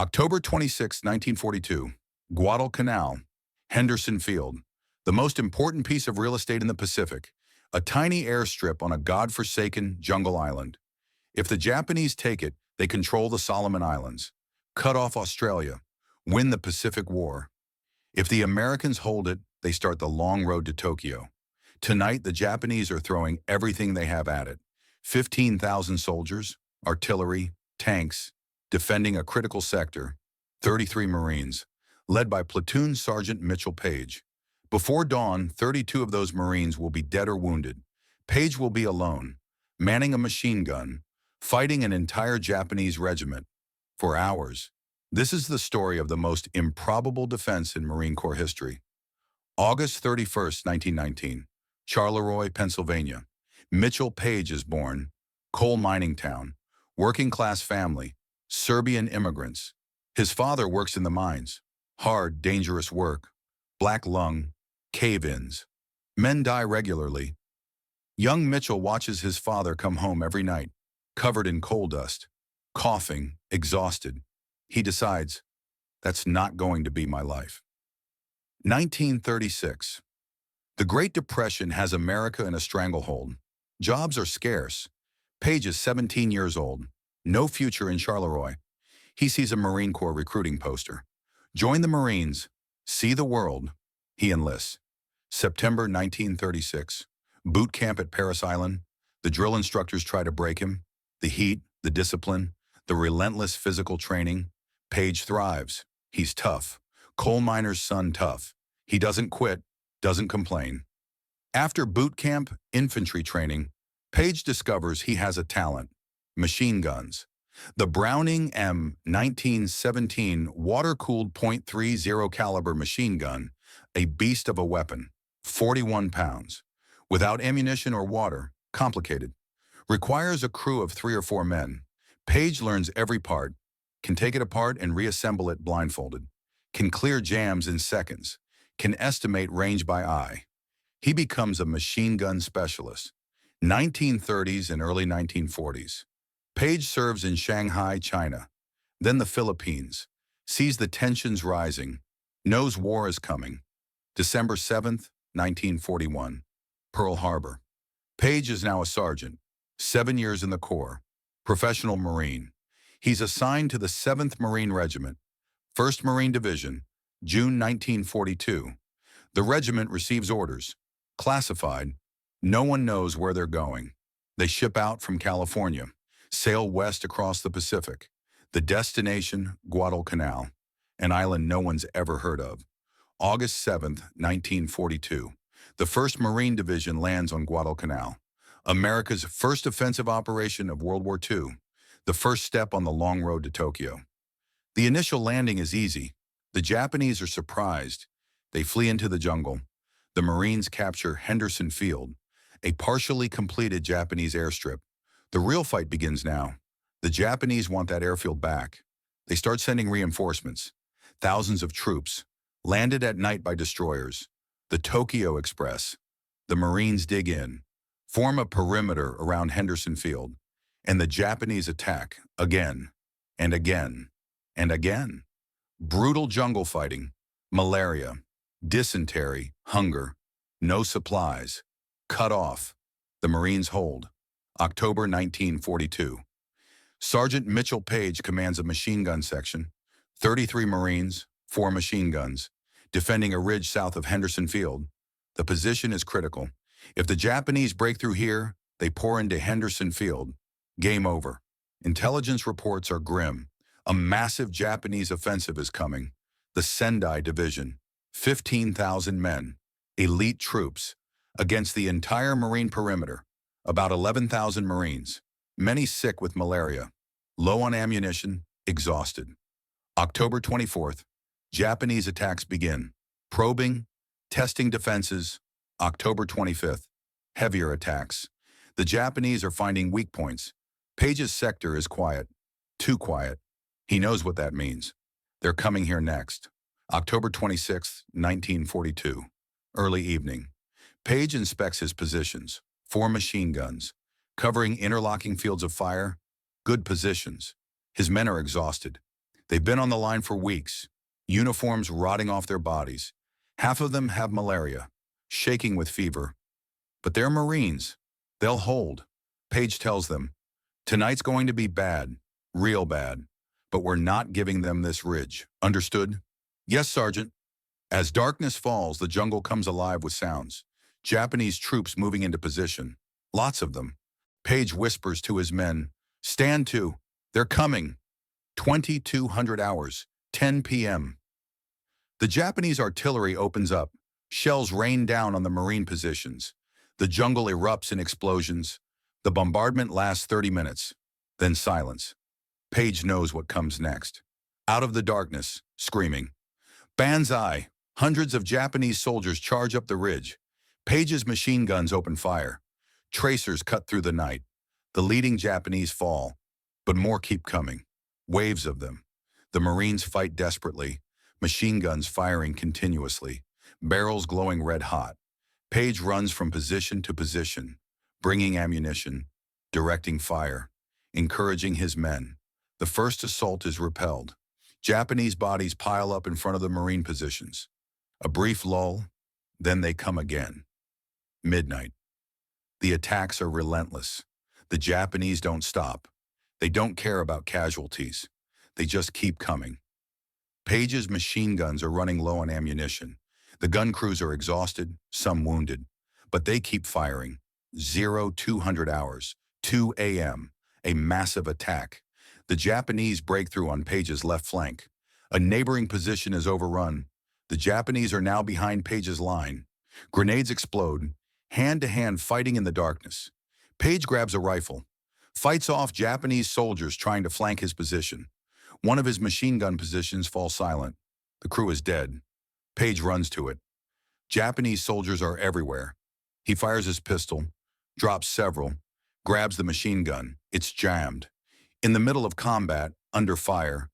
October 26, 1942, Guadalcanal, Henderson Field, the most important piece of real estate in the Pacific, a tiny airstrip on a god-forsaken jungle island. If the Japanese take it, they control the Solomon Islands, cut off Australia, win the Pacific War. If the Americans hold it, they start the long road to Tokyo. Tonight, the Japanese are throwing everything they have at it. 15,000 soldiers, artillery, tanks, defending a critical sector, 33 Marines, led by Platoon Sergeant Mitchell Paige. Before dawn, 32 of those Marines will be dead or wounded. Paige will be alone, manning a machine gun, fighting an entire Japanese regiment. For hours. This is the story of the most improbable defense in Marine Corps history. August 31st, 1919, Charleroi, Pennsylvania. Mitchell Paige is born, coal mining town, working-class family, Serbian immigrants. His father works in the mines. Hard, dangerous work. Black lung, cave-ins. Men die regularly. Young Mitchell watches his father come home every night, covered in coal dust, coughing, exhausted. He decides, that's not going to be my life. 1936. The Great Depression has America in a stranglehold. Jobs are scarce. Paige is 17 years old. No future in Charleroi. He sees a Marine Corps recruiting poster. Join the Marines. See the world. He enlists. September 1936. Boot camp at Paris Island. The drill instructors try to break him. The heat, the discipline, the relentless physical training. Paige thrives. He's tough. Coal miner's son tough. He doesn't quit, doesn't complain. After boot camp, infantry training, Paige discovers he has a talent. Machine guns. The Browning M1917 water-cooled .30 caliber machine gun, a beast of a weapon, 41 pounds. Without ammunition or water, complicated. Requires a crew of 3 or 4 men. Paige learns every part, can take it apart and reassemble it blindfolded, can clear jams in seconds, can estimate range by eye. He becomes a machine gun specialist. 1930s and early 1940s. Paige serves in Shanghai, China, then the Philippines, sees the tensions rising, knows war is coming. December 7th, 1941, Pearl Harbor. Paige is now a sergeant, 7 years in the Corps, professional Marine. He's assigned to the 7th Marine Regiment, 1st Marine Division, June 1942. The regiment receives orders, classified. No one knows where they're going. They ship out from California, sail west across the Pacific. The destination, Guadalcanal, an island no one's ever heard of. August 7th, 1942. The 1st Marine Division lands on Guadalcanal, America's first offensive operation of World War II, the first step on the long road to Tokyo. The initial landing is easy. The Japanese are surprised. They flee into the jungle. The Marines capture Henderson Field, a partially completed Japanese airstrip. The real fight begins now. The Japanese want that airfield back. They start sending reinforcements. Thousands of troops, landed at night by destroyers. The Tokyo Express. The Marines dig in, form a perimeter around Henderson Field, and the Japanese attack again and again and again. Brutal jungle fighting, malaria, dysentery, hunger, no supplies, cut off. The Marines hold. October 1942. Sergeant Mitchell Paige commands a machine gun section, 33 Marines, 4 machine guns, defending a ridge south of Henderson Field. The position is critical. If the Japanese break through here, they pour into Henderson Field. Game over. Intelligence reports are grim. A massive Japanese offensive is coming. The Sendai Division, 15,000 men, elite troops, against the entire Marine perimeter. About 11,000 Marines, many sick with malaria, low on ammunition, exhausted. October 24th, Japanese attacks begin. Probing, testing defenses. October 25th, heavier attacks. The Japanese are finding weak points. Paige's sector is quiet, too quiet. He knows what that means. They're coming here next. October 26th, 1942, early evening. Paige inspects his positions. 4 machine guns, covering interlocking fields of fire, good positions. His men are exhausted. They've been on the line for weeks, uniforms rotting off their bodies. Half of them have malaria, shaking with fever. But they're Marines. They'll hold. Paige tells them, tonight's going to be bad, real bad, but we're not giving them this ridge. Understood? Yes, Sergeant. As darkness falls, the jungle comes alive with sounds. Japanese troops moving into position. Lots of them. Paige whispers to his men, stand to. They're coming. 2200 hours, 10 p.m. The Japanese artillery opens up. Shells rain down on the Marine positions. The jungle erupts in explosions. The bombardment lasts 30 minutes. Then silence. Paige knows what comes next. Out of the darkness, screaming. Banzai! Hundreds of Japanese soldiers charge up the ridge. Paige's machine guns open fire. Tracers cut through the night. The leading Japanese fall. But more keep coming. Waves of them. The Marines fight desperately. Machine guns firing continuously. Barrels glowing red hot. Paige runs from position to position, bringing ammunition, directing fire, encouraging his men. The first assault is repelled. Japanese bodies pile up in front of the Marine positions. A brief lull, then they come again. Midnight. The attacks are relentless. The Japanese don't stop. They don't care about casualties. They just keep coming. Paige's machine guns are running low on ammunition. The gun crews are exhausted, some wounded, but they keep firing. 200 hours, 2 a.m., a massive attack. The Japanese break through on Paige's left flank. A neighboring position is overrun. The Japanese are now behind Paige's line. Grenades explode, hand-to-hand fighting in the darkness. Paige grabs a rifle, fights off Japanese soldiers trying to flank his position. One of his machine gun positions falls silent. The crew is dead. Paige runs to it. Japanese soldiers are everywhere. He fires his pistol, drops several, grabs the machine gun. It's jammed. In the middle of combat, under fire,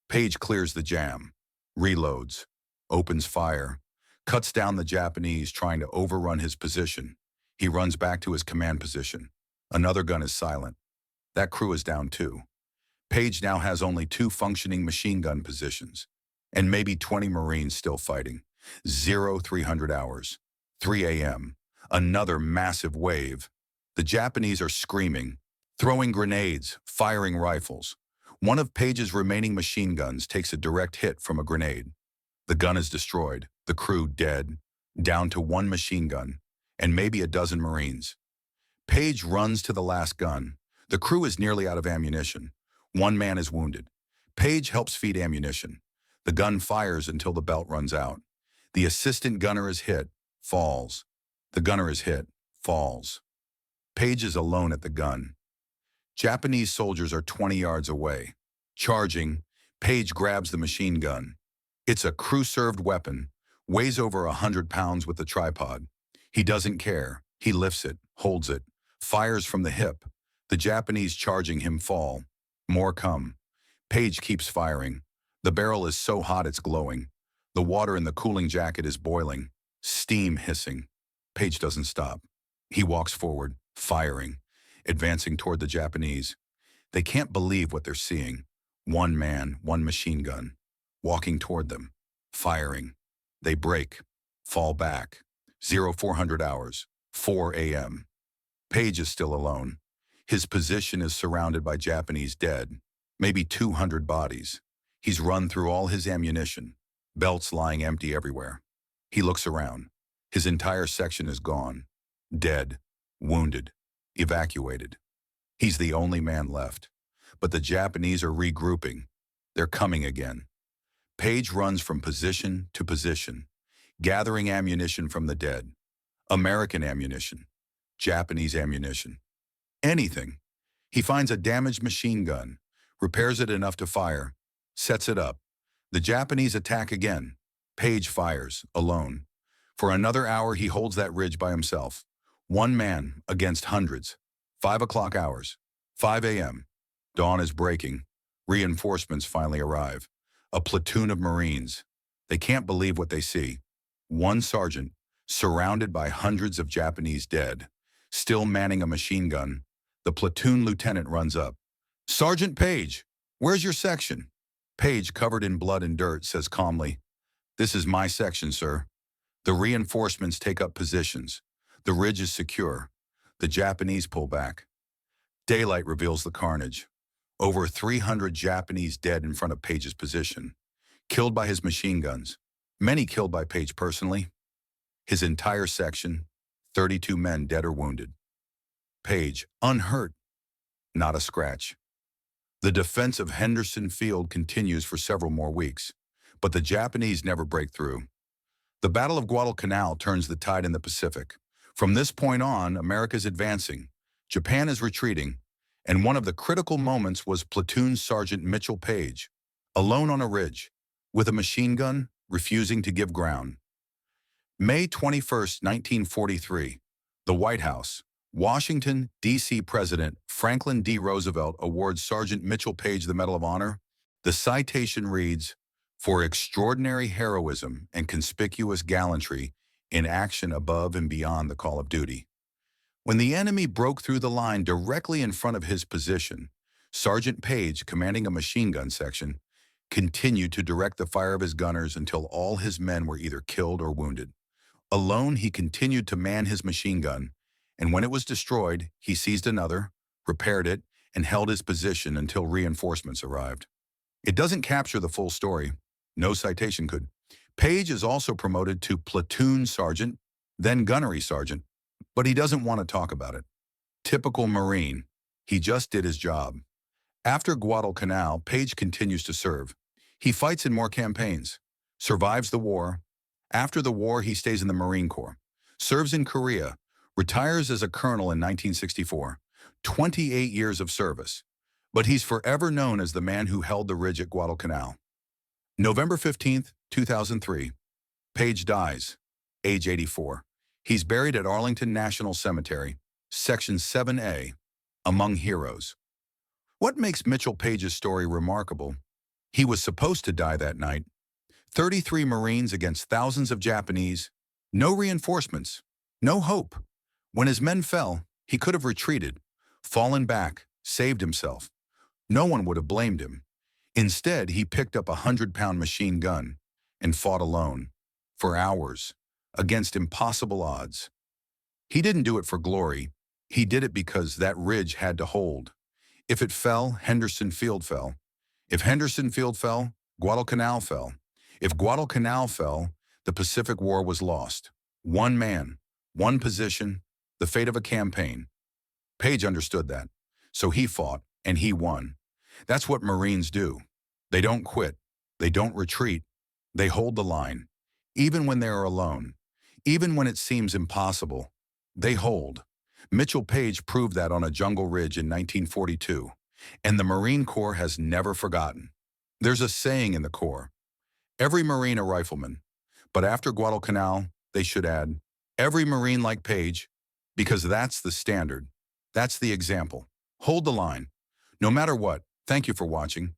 Paige clears the jam, reloads, opens fire, cuts down the Japanese trying to overrun his position. He runs back to his command position. Another gun is silent. That crew is down too. Paige now has only 2 functioning machine gun positions, and maybe 20 Marines still fighting. 300 hours, 3 a.m., another massive wave. The Japanese are screaming, throwing grenades, firing rifles. One of Paige's remaining machine guns takes a direct hit from a grenade. The gun is destroyed, the crew dead, down to 1 machine gun, and maybe a dozen Marines. Paige runs to the last gun. The crew is nearly out of ammunition. 1 man is wounded. Paige helps feed ammunition. The gun fires until the belt runs out. The assistant gunner is hit, falls. The gunner is hit, falls. Paige is alone at the gun. Japanese soldiers are 20 yards away. Charging, Paige grabs the machine gun. It's a crew-served weapon, weighs over 100 pounds with the tripod. He doesn't care. He lifts it, holds it, fires from the hip. The Japanese charging him fall. More come. Paige keeps firing. The barrel is so hot it's glowing. The water in the cooling jacket is boiling. Steam hissing. Paige doesn't stop. He walks forward, firing, advancing toward the Japanese. They can't believe what they're seeing. 1 man, 1 machine gun, walking toward them, firing. They break, fall back. 400 hours, 4 a.m. Paige is still alone. His position is surrounded by Japanese dead, maybe 200 bodies. He's run through all his ammunition, belts lying empty everywhere. He looks around. His entire section is gone, dead, wounded, evacuated. He's the only man left, but the Japanese are regrouping. They're coming again. Paige runs from position to position, gathering ammunition from the dead. American ammunition, Japanese ammunition, anything. He finds a damaged machine gun, repairs it enough to fire, sets it up. The Japanese attack again. Paige fires, alone. For another hour, he holds that ridge by himself. 1 man against hundreds. 5 o'clock hours. 5 a.m. Dawn is breaking. Reinforcements finally arrive. A platoon of Marines. They can't believe what they see. 1 sergeant, surrounded by hundreds of Japanese dead, still manning a machine gun. The platoon lieutenant runs up. Sergeant Paige, where's your section? Paige, covered in blood and dirt, says calmly, "This is my section, sir. The reinforcements take up positions. The ridge is secure. The Japanese pull back." Daylight reveals the carnage. Over 300 Japanese dead in front of Paige's position, killed by his machine guns, many killed by Paige personally. His entire section, 32 men dead or wounded. Paige, unhurt, not a scratch. The defense of Henderson Field continues for several more weeks, but the Japanese never break through. The Battle of Guadalcanal turns the tide in the Pacific. From this point on, America's advancing, Japan is retreating, and one of the critical moments was Platoon Sergeant Mitchell Paige, alone on a ridge, with a machine gun, refusing to give ground. May 21, 1943, the White House, Washington, D.C. President Franklin D. Roosevelt awards Sergeant Mitchell Paige the Medal of Honor. The citation reads, "For extraordinary heroism and conspicuous gallantry in action above and beyond the call of duty." When the enemy broke through the line directly in front of his position, Sergeant Paige, commanding a machine gun section, continued to direct the fire of his gunners until all his men were either killed or wounded. Alone, he continued to man his machine gun, and when it was destroyed, he seized another, repaired it, and held his position until reinforcements arrived. It doesn't capture the full story. No citation could. Paige is also promoted to platoon sergeant, then gunnery sergeant, but he doesn't want to talk about it. Typical Marine. He just did his job. After Guadalcanal, Paige continues to serve. He fights in more campaigns, survives the war. After the war, he stays in the Marine Corps, serves in Korea, retires as a colonel in 1964, 28 years of service. But he's forever known as the man who held the ridge at Guadalcanal. November 15, 2003, Paige dies, age 84. He's buried at Arlington National Cemetery, Section 7A, among heroes. What makes Mitchell Paige's story remarkable? He was supposed to die that night. 33 Marines against thousands of Japanese. No reinforcements. No hope. When his men fell, he could have retreated, fallen back, saved himself. No one would have blamed him. Instead, he picked up a 100-pound machine gun and fought alone, for hours, against impossible odds. He didn't do it for glory. He did it because that ridge had to hold. If it fell, Henderson Field fell. If Henderson Field fell, Guadalcanal fell. If Guadalcanal fell, the Pacific War was lost. One man, one position, the fate of a campaign. Paige understood that, so he fought, and he won. That's what Marines do. They don't quit. They don't retreat. They hold the line. Even when they are alone, even when it seems impossible, they hold. Mitchell Paige proved that on a jungle ridge in 1942, and the Marine Corps has never forgotten. There's a saying in the Corps, every Marine a rifleman, but after Guadalcanal, they should add, every Marine like Paige, because that's the standard. That's the example. Hold the line. No matter what, thank you for watching.